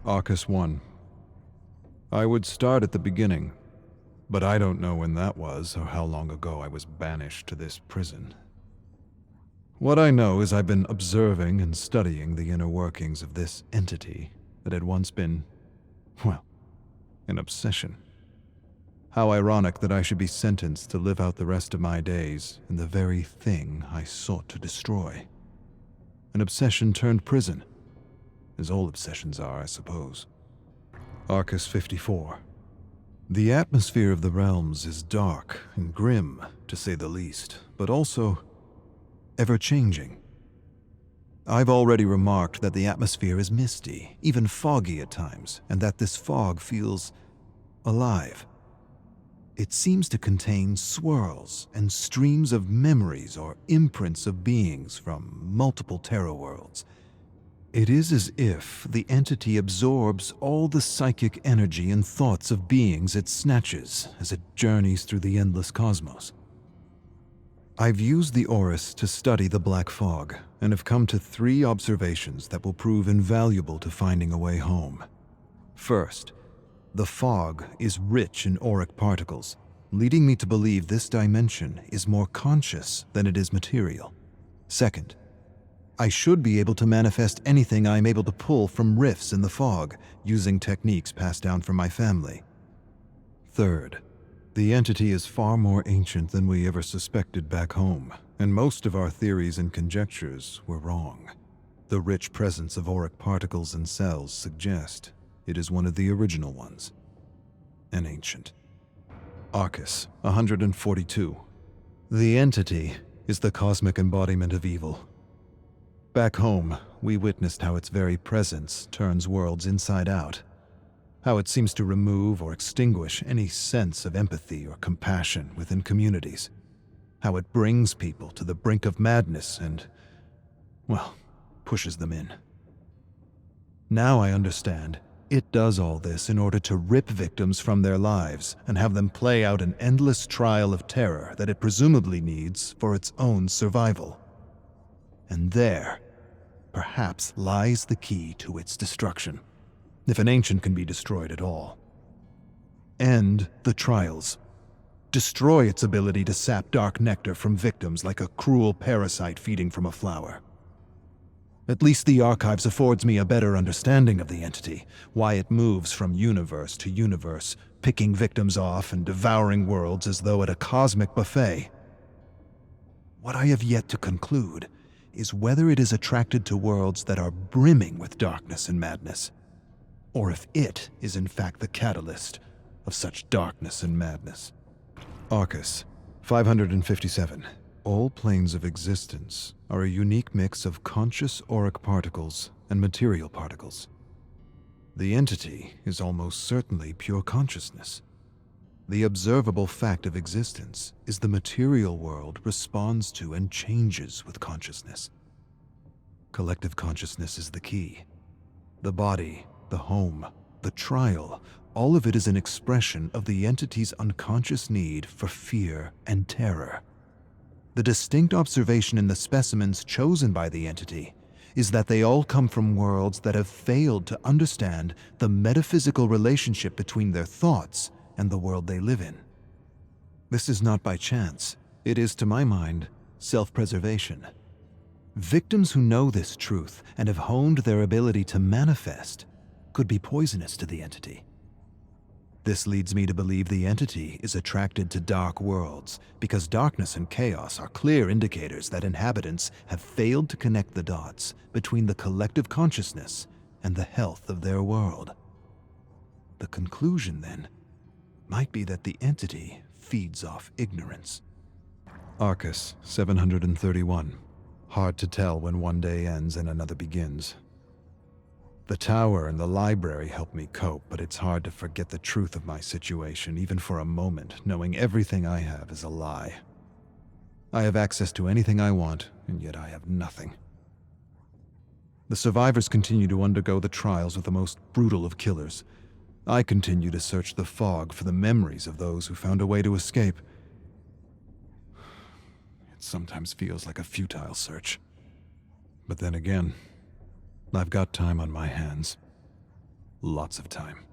Arcus 1. I would start at the beginning, but I don't know when that was or how long ago I was banished to this prison. What I know is I've been observing and studying the inner workings of this entity that had once been, well, an obsession. How ironic that I should be sentenced to live out the rest of my days in the very thing I sought to destroy. An obsession turned prison, as all obsessions are, I suppose. Arcus 54. The atmosphere of the realms is dark and grim, to say the least, but also ever-changing. I've already remarked that the atmosphere is misty, even foggy at times, and that this fog feels alive. It seems to contain swirls and streams of memories or imprints of beings from multiple terror worlds. It is as if the entity absorbs all the psychic energy and thoughts of beings it snatches as it journeys through the endless cosmos. I've used the Orus to study the black fog and have come to 3 observations that will prove invaluable to finding a way home. First, the fog is rich in auric particles, leading me to believe this dimension is more conscious than it is material. Second, I should be able to manifest anything I am able to pull from rifts in the fog, using techniques passed down from my family. Third, the entity is far more ancient than we ever suspected back home, and most of our theories and conjectures were wrong. The rich presence of auric particles and cells suggest it is one of the original ones, an ancient. Arcus 142. The entity is the cosmic embodiment of evil. Back home, we witnessed how its very presence turns worlds inside out, how it seems to remove or extinguish any sense of empathy or compassion within communities, how it brings people to the brink of madness and, well, pushes them in. Now I understand. It does all this in order to rip victims from their lives and have them play out an endless trial of terror that it presumably needs for its own survival. And there, perhaps, lies the key to its destruction, if an ancient can be destroyed at all. End the trials. Destroy its ability to sap dark nectar from victims like a cruel parasite feeding from a flower. At least the archives affords me a better understanding of the entity, why it moves from universe to universe, picking victims off and devouring worlds as though at a cosmic buffet. What I have yet to conclude is whether it is attracted to worlds that are brimming with darkness and madness, or if it is in fact the catalyst of such darkness and madness. Arcus 557. All planes of existence are a unique mix of conscious auric particles and material particles. The entity is almost certainly pure consciousness. The observable fact of existence is the material world responds to and changes with consciousness. Collective consciousness is the key. The body, the home, the trial, all of it is an expression of the entity's unconscious need for fear and terror. The distinct observation in the specimens chosen by the entity is that they all come from worlds that have failed to understand the metaphysical relationship between their thoughts and the world they live in. This is not by chance. It is, to my mind, self-preservation. Victims who know this truth and have honed their ability to manifest could be poisonous to the entity. This leads me to believe the entity is attracted to dark worlds because darkness and chaos are clear indicators that inhabitants have failed to connect the dots between the collective consciousness and the health of their world. The conclusion, then, might be that the entity feeds off ignorance. Arcus 731. Hard to tell when one day ends and another begins. The tower and the library help me cope, but it's hard to forget the truth of my situation, even for a moment, knowing everything I have is a lie. I have access to anything I want, and yet I have nothing. The survivors continue to undergo the trials of the most brutal of killers. I continue to search the fog for the memories of those who found a way to escape. It sometimes feels like a futile search. But then again, I've got time on my hands. Lots of time.